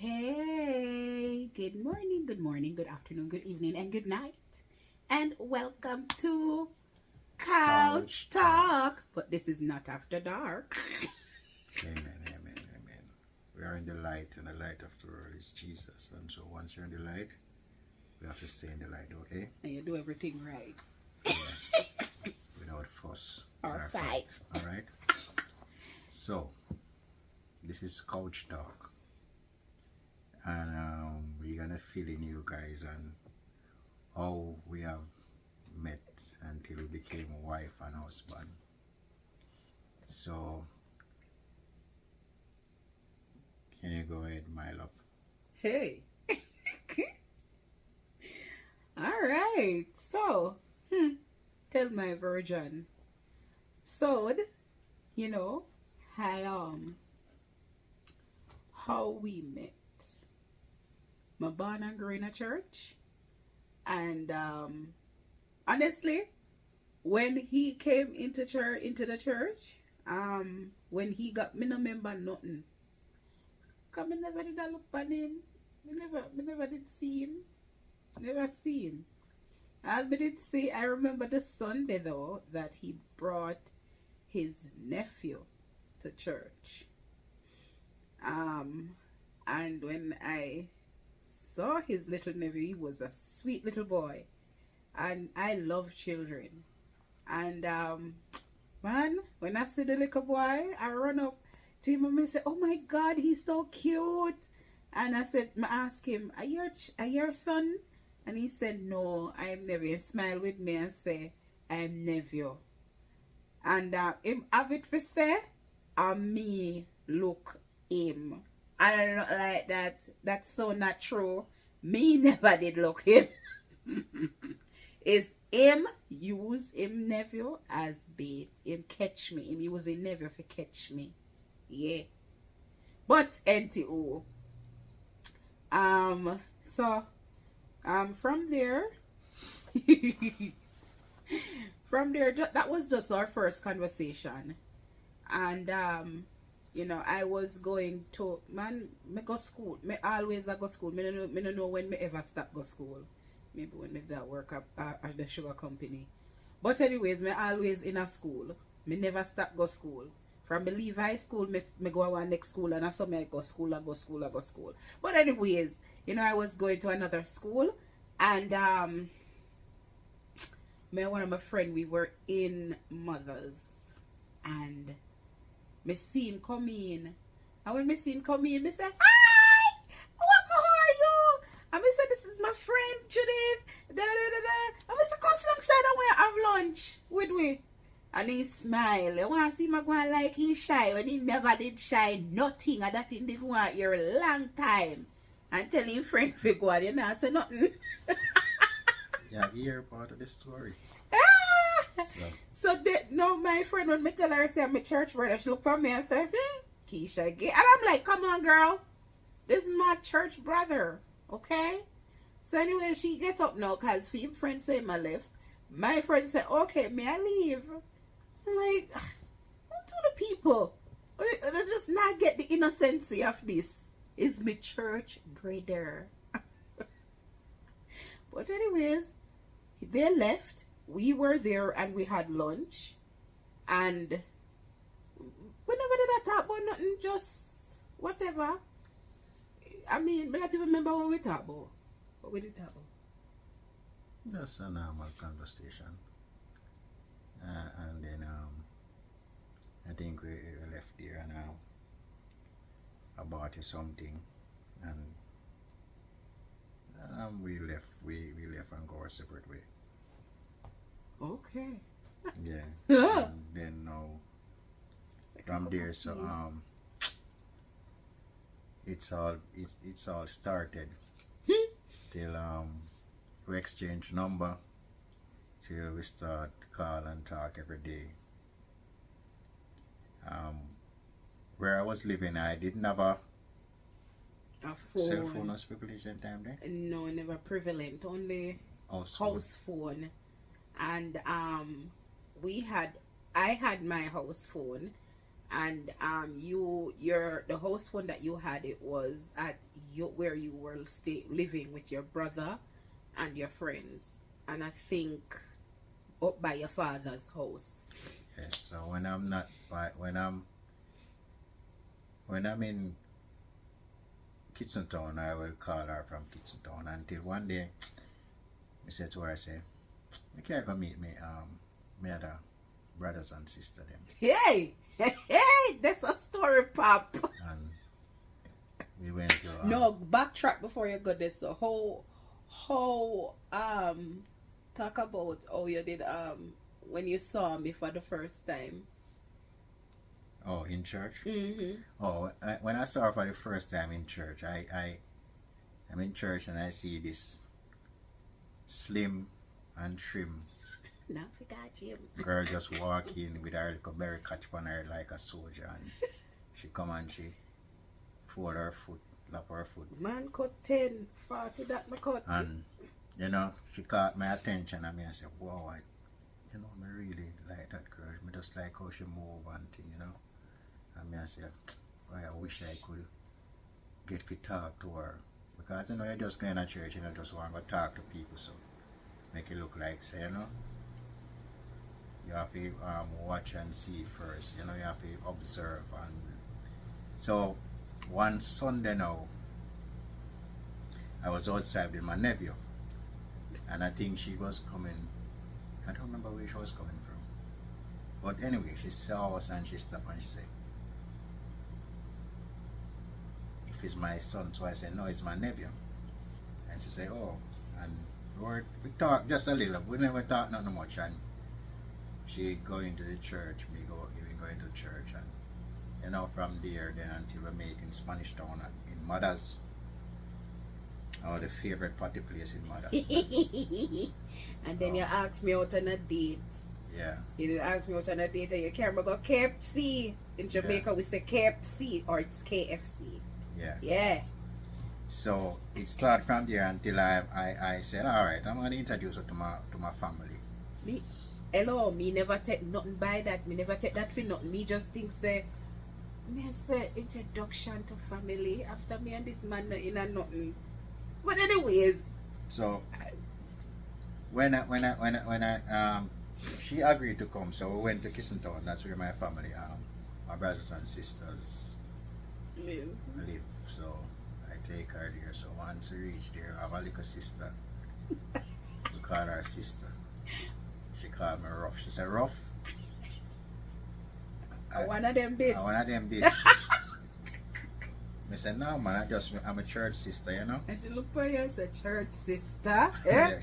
Hey, good morning, good afternoon, good evening, and good night. And welcome to Couch Couch Talk. Talk. But this is not after dark. Amen, amen, amen. We are in the light, and the light of the world is Jesus. And so once you're in the light, we have to stay in the light, okay? And you do everything right. Yeah. Without fuss Or fight. All right? So, this is Couch Talk. And we're going to fill in you guys on how we have met until we became wife and husband. So, can you go ahead, my love? Hey. All right. So, tell my virgin. So, how we met. My born and grew in a church, and honestly, when he came into the church, when he got me no remember nothing. Cause me never did a look on him. Me never did see him. Never see him. All me did see, I remember the Sunday though that he brought his nephew to church. And when I saw his little nephew, he was a sweet little boy, and I love children. And man, when I see the little boy, I run up to him and I say, "Oh my God, he's so cute!" And I asked him, "Are your son?" And he said, "No, I'm nephew." He smiled with me and say, "I'm nephew." And him have it for say, and me look him. I don't know like that. That's so not true. Me never did look him. It's him use him nephew as bait. Him catch me. Him use him nephew for catch me. Yeah. But NTO. So from there that was just our first conversation. And I was going to me go school. Me always I go school. Me no know when me ever stop go school. Maybe when me that work at the sugar company. But anyways, me always in a school. Me never stop go school. From me leave high school, me go to next school, and I saw me I go school. But anyways, I was going to another school, and me and one of my friend, we were in Mothers, and me see him come in. And when me see him come in, me say, "Hi! How are you?" And me say, "This is my friend Judith." Da, da, da, da, da. And me say, "Come sit alongside and we have lunch with we." And he smile. You want to see me going like he shy when he never did shy nothing. And that he didn't want here a long time. And tell him friend for go and you not say nothing. Yeah, you hear part of the story. So now my friend, when me tell her say I'm a church brother, she look for me and say, Keisha again. And I'm like, come on girl. This is my church brother. Okay? So anyway, she get up now because her friend say my left. My friend said, "Okay, may I leave?" I'm like, what do the people? They just not get the innocency of this. Is my church brother. But anyways, they left. We were there and we had lunch. And we never did I talk about nothing, just whatever. I mean, I don't even remember what we talked about. What we did talk about. That's a normal conversation. And then I think we left there and I bought you something, and we left and go our separate way. Okay. Yeah. And then now from there, so it's all started till we exchange number, till we start call and talk every day. Where I was living, I didn't have a phone. Cell phone was privileged in time there? No, never prevalent. Only house phone. And I had my house phone, and the house phone that you had, it was at where you were living with your brother and your friends, and I think up by your father's house. Yes. So when I'm not by when I'm in Kitson Town, I will call her from Kitson Town until one day I said to her, I say, you can't come meet me me other brothers and sister them. Hey, hey, that's a story, Pop. And we went to No, backtrack before you go this. The whole talk about how you did when you saw me for the first time. oh, in church. Mm-hmm. Oh, when I saw her for the first time in church, I'm in church and I see this slim and trim Now I forgot you. girl just walk in with her little berry catch on her like a soldier, and she come and she fold her foot, lap her foot, Man cut 10, 40 that my cut. and you know she caught my attention, and me I said, wow, me really like that girl. Me just like how she move and thing, and me I said, boy, I wish I could get to talk to her, because you're just going to church, just want to talk to people, so make it look like, say, you have to watch and see first, you have to observe. And so one Sunday now, I was outside with my nephew, and I think she was coming, I don't remember where she was coming from, but anyway, she saw us and she stopped and she said, if it's my son. So I said, no, it's my nephew. And she said, oh. And we talked just a little, we never talked not much. And she going to the church, we going to church, and from there then until we meet in Spanish Town in Mother's, our favorite party place in Mother's. And then you asked me out on a date. Yeah. You didn't ask me out on a date, and you can't remember KFC. In Jamaica we say KFC, or it's KFC. Yeah. Yeah. So it started from there until I said, all right, I'm going to introduce her to my family. Hello, me never take nothing by that. Me never take that for nothing. Me just think say introduction to family after me and this man not in a nothing. But anyways, so when I she agreed to come, so we went to Kitson Town. That's where my family, my brothers and sisters live. So I take her there. So once we reach there, I have a little sister. We call her sister. She called me rough. She said, rough. One of them this. One of them this. I said, no man, I'm a church sister, And she looked for you as a church sister. Yeah,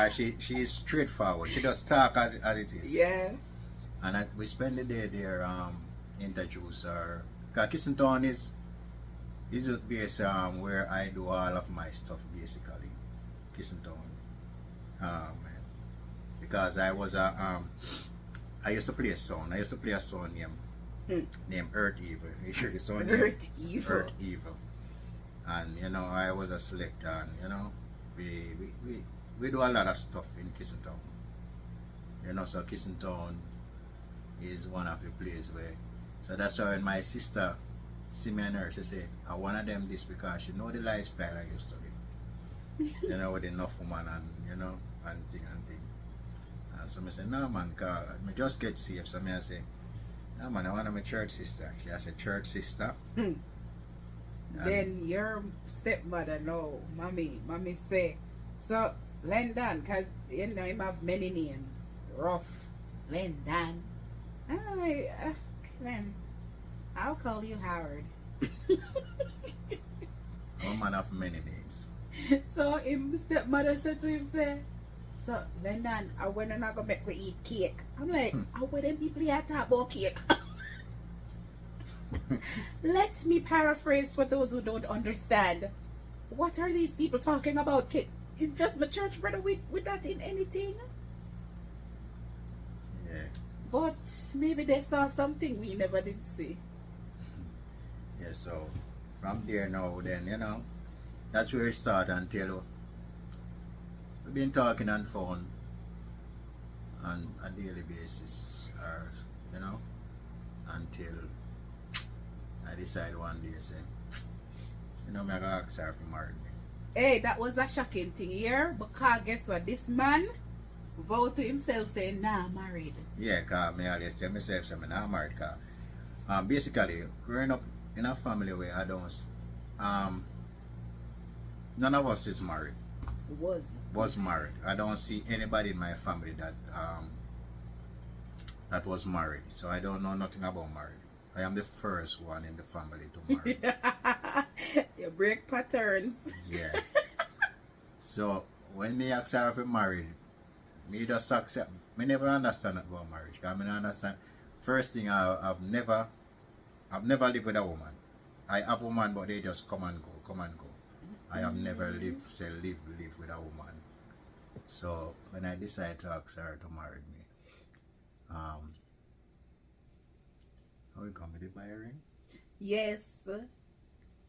she's straightforward. She just talk as it is. Yeah. And we spend the day there, introduce her. Because Kitson Town is a place where I do all of my stuff basically. Kitson Town. Because I was I used to play a song. I used to play a song named Earth Evil. You hear the song? Earth Evil. Earth Evil. And I was a selector, and we do a lot of stuff in Kitson Town. So Kitson Town is one of the places where, so that's why when my sister see me and her, she say, I one of them this, because she know the lifestyle I used to live. With enough woman and and thing. And so I say, no man, cause I just get saved. So I say, no man, I want my church sister. She has a church sister. Then your stepmother, no, mommy say, so Lendan, because him have many names. Rough, Lendan. I'm like, man, I'll call you Howard. One man have many names. So him stepmother said to him, say, so Lendan, when I'm not gonna make we eat cake. I'm like, how would them people here talk about cake? Let me paraphrase for those who don't understand. What are these people talking about? Cake? It's just my church brother, we're not in anything. Yeah. But maybe they saw something we never did see. Yeah, so from there now then, that's where it started until we've been talking on phone on a daily basis, or until I decide one day, say, you know, me I gotta ask her if he married me. Hey, that was a shocking thing here, because guess what? This man vowed to himself saying, nah, married. Yeah, cause me always tell myself I'm not married. Cause basically growing up in a family where I don't none of us is married. Was married. I don't see anybody in my family that that was married. So I don't know nothing about marriage. I am the first one in the family to marry. You break patterns. Yeah. So when me ask her if I'm married, me just accept. Me never understand about marriage. Cause I mean, I understand. First thing, I've never lived with a woman. I have a woman, but they just come and go. I have never live with a woman. So when I decided to ask her to marry me, how we come with the buy a ring? Yes.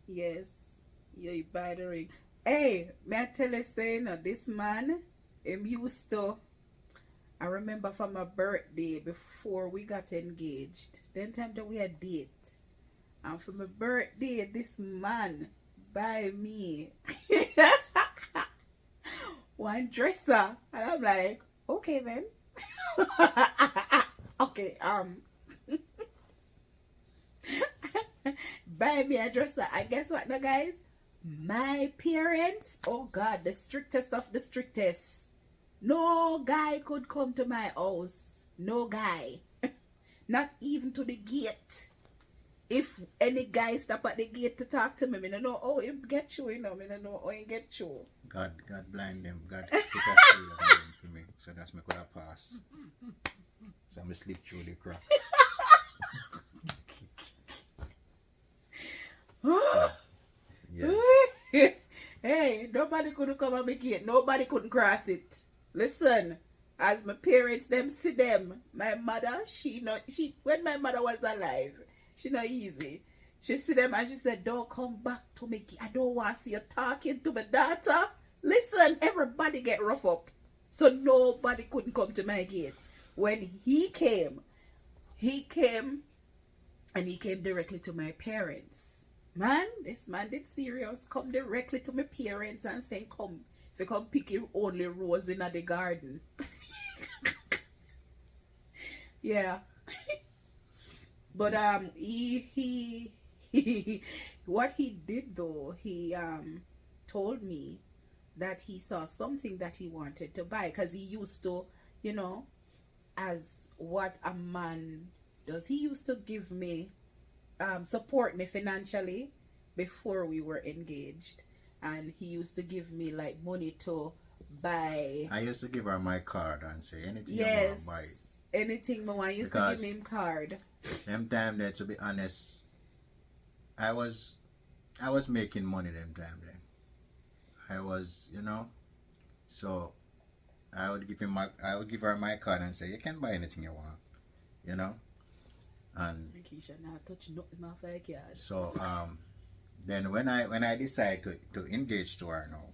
You buy the ring. Hey, may I tell you, saying this man, him used to. I remember from my birthday before we got engaged. Then time that we had date. And for my birthday, this man buy me one dresser. And I'm like, okay then. Okay, buy me a dresser. And guess what now, guys? My parents, oh God, the strictest of the strictest. No guy could come to my house. No guy. Not even to the gate. If any guy stop at the gate to talk to me, I don't know how him get you, you know. I don't know how he get you. God blind them. God put a seal on them for me. So that's me could have pass. So I'm sleep through the crack. So, yeah. Hey, nobody couldn't come on my gate. Nobody couldn't cross it. Listen, as my parents them see them, my mother, she when my mother was alive, she not easy. She see them and she said, don't come back to me. I don't want to see you talking to my daughter. Listen, everybody get rough up. So nobody couldn't come to my gate. When he came and he came directly to my parents. Man, this man did serious. Come directly to my parents and say, come. If you come pick your only rose in the garden. Yeah. But he what he did though, he told me that he saw something that he wanted to buy, because he used to, you know, as what a man does, he used to give me support me financially before we were engaged. And he used to give me like money to buy. I used to give her my card and say anything yes, you want to buy. Anything I used because to give him card. Them time there, to be honest, I was making money them time then. I was, you know, so I would give her my card and say, you can buy anything you want, you know. And so then when I decided to engage to her now,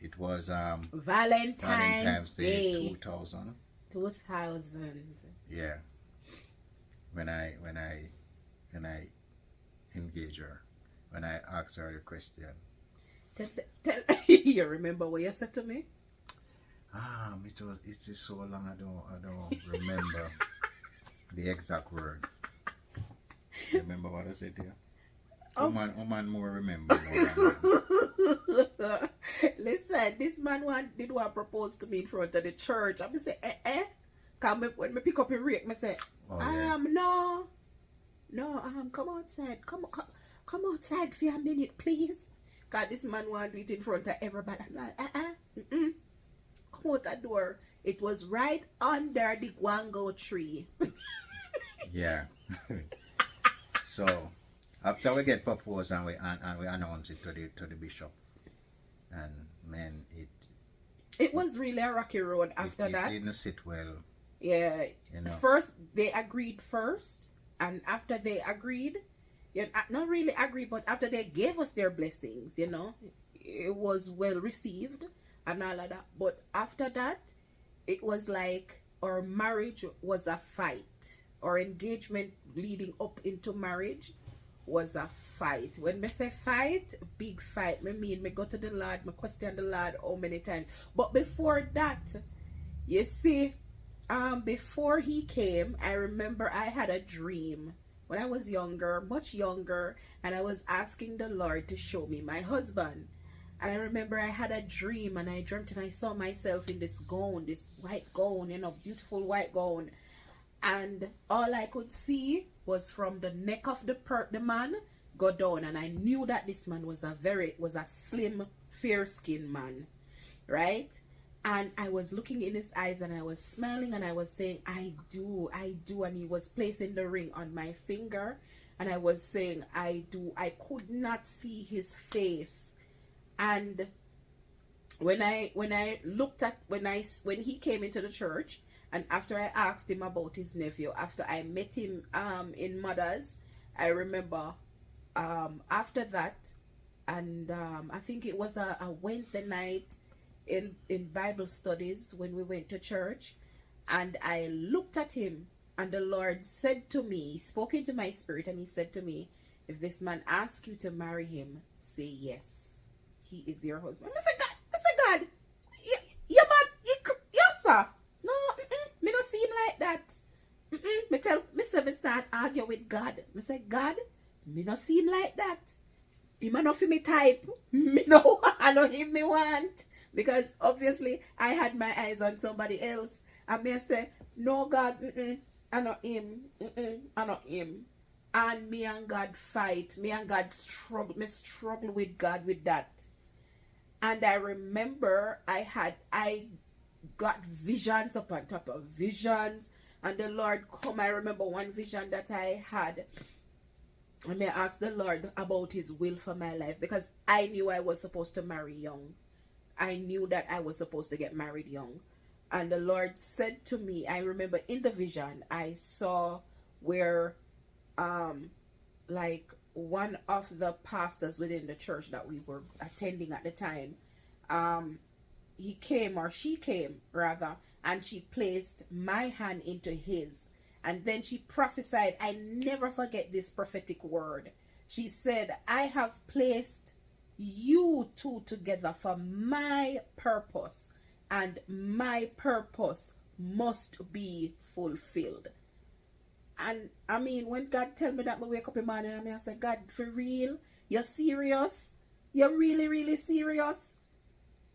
it was Valentine's Day 2000. Yeah. When I engage her, when I asked her the question. You remember what you said to me? It is so long I don't remember the exact word. You remember what I said to you? Man more remember. Listen, this man did want to propose to me in front of the church. I'm say, Cause when me pick up a rake, me say, no, come outside, come outside for a minute, please. Cause this man want to do it in front of everybody. I'm like, come out that door. It was right under the guango tree. Yeah. So after we get proposed and we announce it to the bishop, and man, it was really a rocky road after that. It didn't sit well. Yeah. You know. First they agreed first, and after they agreed, not really agreed, but after they gave us their blessings, you know, it was well received and all of that. But after that, it was like our marriage was a fight. our engagement leading up into marriage was a fight. When me say fight, big fight. Me go to the Lord, me question the Lord how many times. But before that, you see, before he came, I remember I had a dream when I was younger, much younger, and I was asking the Lord to show me my husband. And I remember I had a dream, and I dreamt and I saw myself in this gown, this white gown, beautiful white gown. And all I could see was from the neck of the man go down, and I knew that this man was a slim, fair-skinned man, right? And I was looking in his eyes, and I was smiling, and I was saying, I do. And he was placing the ring on my finger, and I was saying, I do. I could not see his face. And when he came into the church, and after I asked him about his nephew, after I met him in Mother's, I remember after that, and I think it was a Wednesday night in Bible studies when we went to church, and I looked at him, and the Lord said to me, he spoke into my spirit, and he said to me, if this man asks you to marry him, say yes. He is your husband. I said, God, you man, yes sir. No, me not see him like that. Me start argue with God. Me say, God, me not see him like that. He man not for me type. Me no, I know him me want. Because obviously I had my eyes on somebody else. And me say, no God, I not him. I not him. And me and God fight. Me and God struggle. Me struggle with God with that. And I remember I got visions upon top of visions. And the Lord come. I remember one vision that I had. And I asked the Lord about his will for my life. Because I knew I was supposed to marry young. I knew that I was supposed to get married young. And the Lord said to me, I remember in the vision, I saw where like one of the pastors within the church that we were attending at the time, he came, or she came rather, and she placed my hand into his, and then she prophesied. I never forget this prophetic word. She said, I have placed you two together for my purpose, and my purpose must be fulfilled. And I mean, when God tell me that, I wake up in the morning and I say, God, for real? You're serious? You're really, really serious?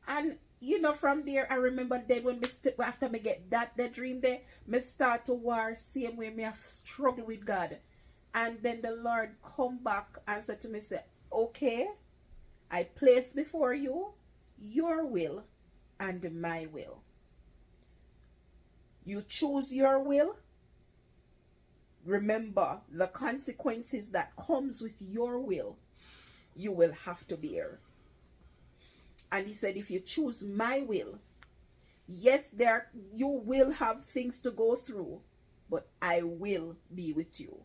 And from there, I remember then when after me get that dream there, me start to war same way me have struggled with God. And then the Lord come back and said to me, say, okay, I place before you your will and my will. You choose your will. Remember the consequences that comes with your will, you will have to bear. And he said, if you choose my will, yes, you will have things to go through, but I will be with you.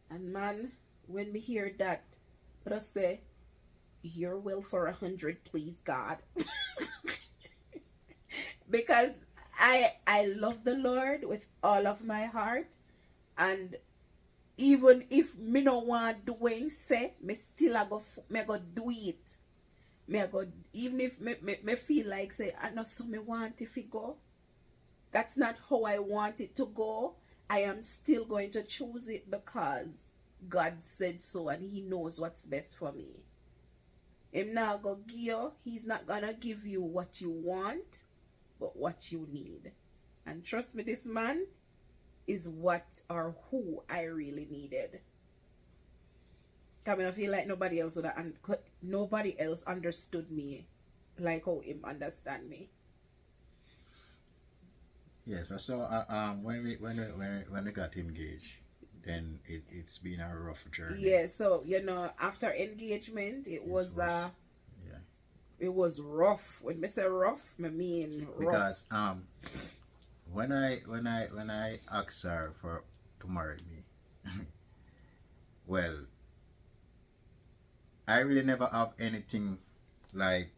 And man, when we hear that, let us say, your will for 100, please, God. Because I love the Lord with all of my heart, and even if me no want do what he say, me still me go do it. Me go, even if me feel like say I know so me want if it go. That's not how I want it to go. I am still going to choose it because God said so, and he knows what's best for me. Him now go give you, he's not gonna give you what you want, but what you need. And trust me, this man is what or who I really needed. Because I feel like nobody else understood me like how him understand me. Yes, so when we got engaged, then it's been a rough journey. Yeah, so after engagement, it was it was rough. When I say rough, I mean rough. Because when I asked her to marry me, well, I really never have anything like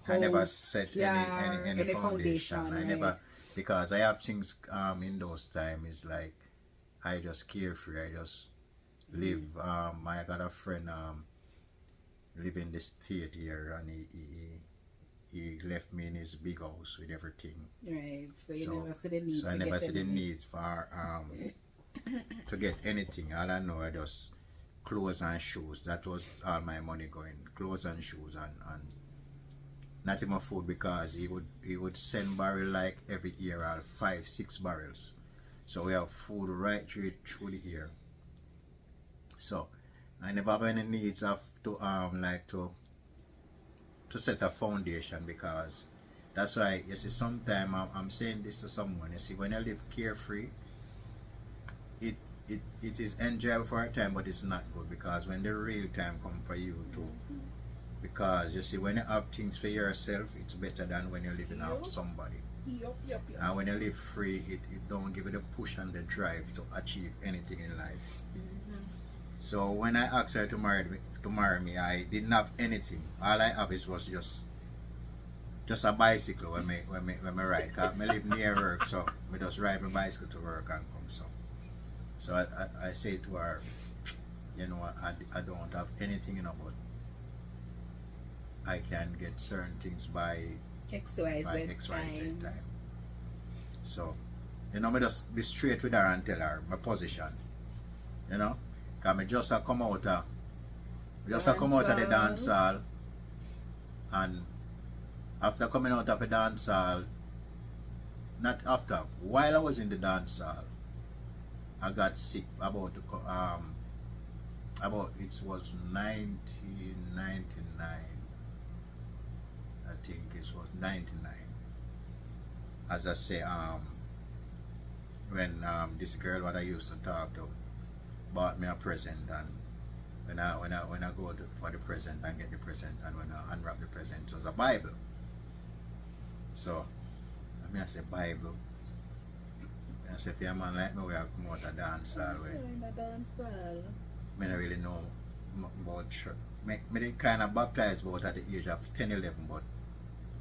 I never set any foundation. I never because I have things in those times. It's like I just carefree. I just live. I got a friend live in the state here, and he left me in his big house with everything. Right. So you never see the need. So I never see the need for to get anything. All I know, I just clothes and shoes. That was all my money going. Clothes and shoes and not even food, because he would send barrel like every year, 5-6 barrels. So we have food right through the year. So I never have any needs of to to set a foundation, because that's why you see sometimes I'm saying this to someone. You see, when you live carefree, it is enjoyable for a time, but it's not good, because when the real time comes for you too, because you see, when you have things for yourself, it's better than when you're living off somebody. Yep. And when you live free, it don't give you the push and the drive to achieve anything in life. So when I asked her to marry me, I didn't have anything. All I have was just a bicycle when me ride. Cause I live near work, so I just ride my bicycle to work and come. So I say to her, you know, I don't have anything, you know, but I can get certain things by XYZ time. So, you know, I just be straight with her and tell her my position. You know, cause I just come out of the dance hall, and after coming out of the dance hall, not after, while I was in the dance hall, I got sick about it was 1999. I think it was 99. As I say, when this girl what I used to talk to bought me a present, and when I go for the present and get the present, and when I unwrap the present, it was a Bible. So I say Bible. I say, if you're a man like me, we have come out of dance hall. I don't really know about church. I did kind of baptized about at the age of 10, 11, but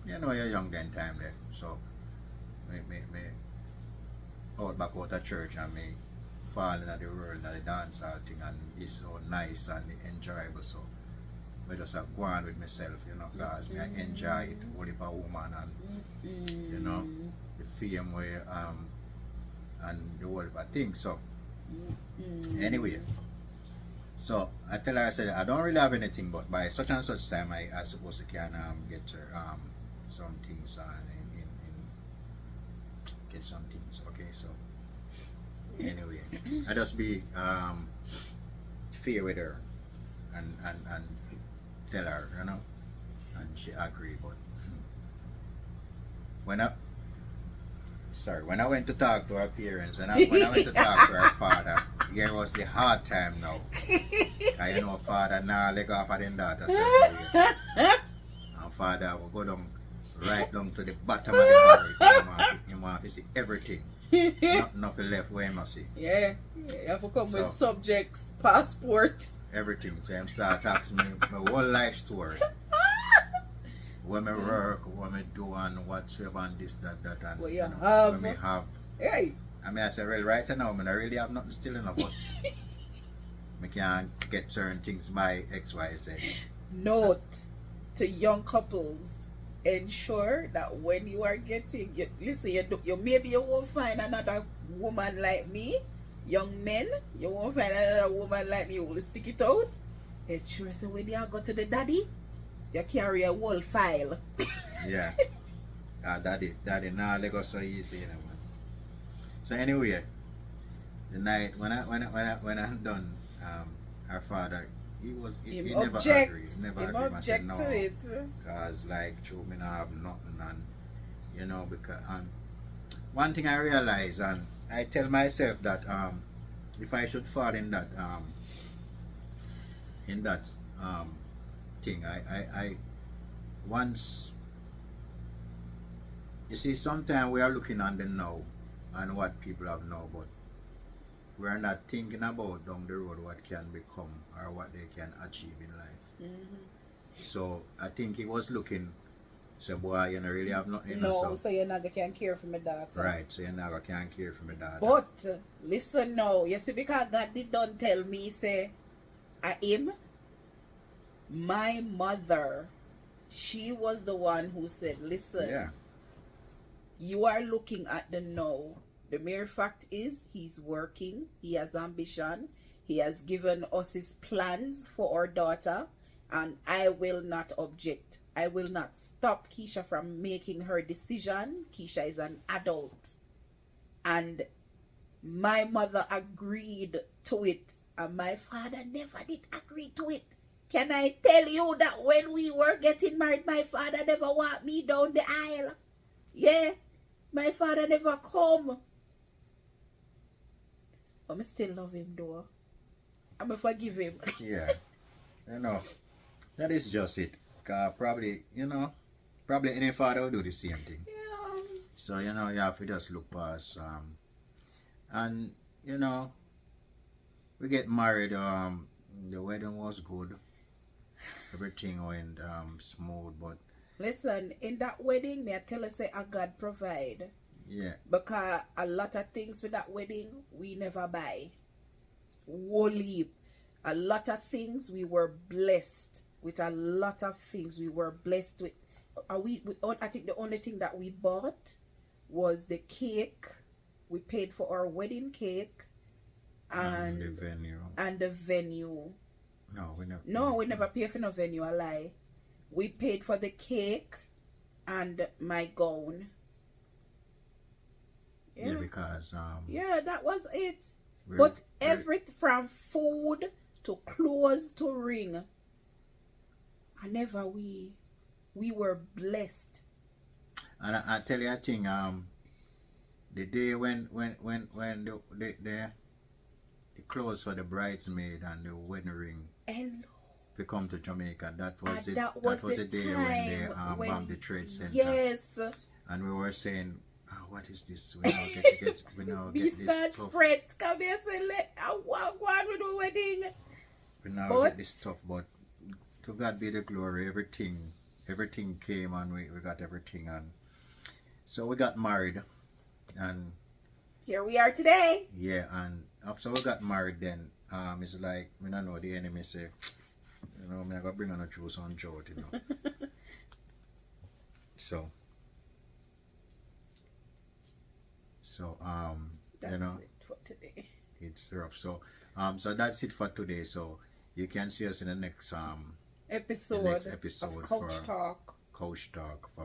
you know you're young then time there. So me back out of church, and me fall into the world of the dance hall thing, and it's so nice and enjoyable. So I just go on with myself, you know, because I enjoy it, what if a woman, and you know, the fame way and the whole thing. So anyway, so I tell her, I said, I don't really have anything, but by such and such time I suppose I can get some things get some things. Okay, so anyway, I just be fair with her and tell her, you know, and she agree. But when I went to talk to her parents, when I went to talk to her father, here was the hard time now. Cause you know, father now leg off of them daughter, and father will go down right down to the bottom of the barrel. He want to see everything. Nothing left where he must see. Yeah, you have to come with subjects, passport. Everything. So him start asking me my whole life story. When I work, what I do, and whatsoever, and this, that, and what you know, have. what I have. Hey. I say, well, right now, I really have nothing still enough, but I can't get certain things by XYZ. Note to young couples, ensure that when you are getting, you maybe you won't find another woman like me. Young men, you won't find another woman like me who will stick it out. Ensure so when you go to the daddy, you carry a whole file. Yeah. Daddy, now let go so easy, you know, man. So anyway, the night when I'm done, her father, he never agreed. Never agreed. I said no, because like true, me not have nothing, and you know, because one thing I realize, and I tell myself that if I should fall in that thing, I once, you see, sometimes we are looking on the now and what people have now, but we are not thinking about down the road what can become or what they can achieve in life. So I think he was looking So boy, you don't really have nothing. No, so you never can care for my daughter. Right, so you never can care for my daughter. But listen now, you see, because God did not tell me, say, I him, my mother, she was the one who said, listen, Yeah. you are looking at the now. The mere fact is he's working, he has ambition, he has given us his plans for our daughter, and I will not object. I will not stop Keisha from making her decision. Keisha is an adult. And my mother agreed to it, and my father never did agree to it. Can I tell you that when we were getting married, my father never walked me down the aisle? Yeah, my father never come. But I still love him though. I'm gonna forgive him. Yeah. You know, that is just it. Probably, you know, probably any father will do the same thing. Yeah. So, you know, you have to just look past. And, you know, we get married. The wedding was good. Everything went smooth, but Listen, in that wedding, may I tell you, say, God provide. yeah. Because a lot of things with that wedding, we never buy. Wholly. A lot of things we were blessed with. A lot of things we were blessed with. I think the only thing that we bought was the cake. We paid for our wedding cake and the venue. And the venue. No, we never. No, we never paid for no venue. I lie. We paid for the cake and my gown. Yeah, because yeah, that was it. But everything from food to clothes to ring, and never we were blessed. And I tell you a thing, the day when the clothes for the bridesmaid and the wedding ring we come to Jamaica, that was the day when they bombed the trade center. Yes. And we were saying, oh, what is this? We now get this. We now get this stuff. Fret, come here, say, I want with the wedding. We now get this stuff, but to God be the glory. Everything came and we got everything, and so we got married, and here we are today. Yeah, and after we got married, then it's like we don't know the enemy say, you know, I'm gonna bring on a juice on Joe, you know. So that's you know, it for today. It's rough. So so that's it for today. So you can see us in the next episode of Couch Talk. Couch Talk for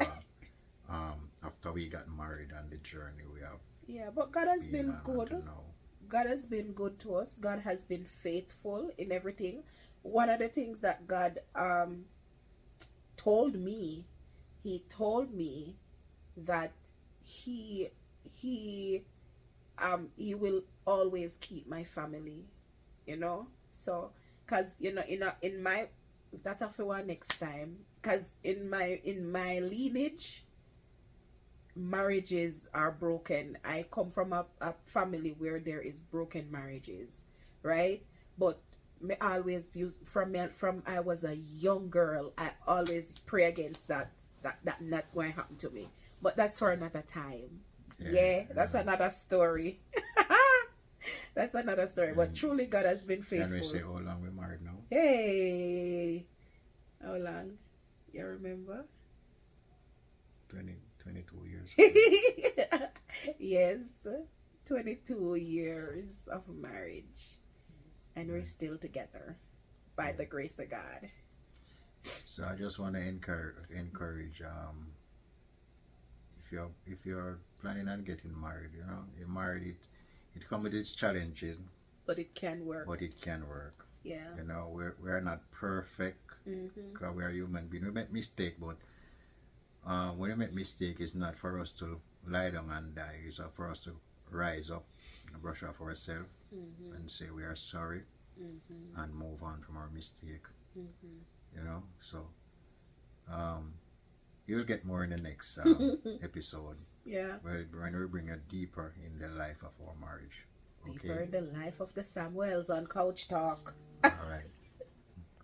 after we got married and the journey we have. Yeah, but God has been good. God has been good to us. God has been faithful in everything. One of the things that God told me, he told me that he will always keep my family, you know. So because you know in my that after one next time, because in my lineage marriages are broken. I come from a family where there is broken marriages, right? But me always use from I was a young girl, I always pray against that not going to happen to me. But that's for another time. Yeah, that's another story. That's another story. But truly God has been faithful. Can we say how long we married now? Hey, how long? You remember? 22 years. Yes, 22 years of marriage, and we're still together by the grace of God. So I just want to encourage if you're planning on getting married, you know, you're married, it comes with its challenges, but it can work. Yeah, you know, we're not perfect because we're human beings. We make mistake, but when we make mistake, it's not for us to lie down and die. It's for us to rise up and brush off ourselves and say we are sorry and move on from our mistake. You know, so you'll get more in the next episode. Yeah, when we bring it deeper in the life of our marriage. Deeper in the life of the Samuels on Couch Talk. All right.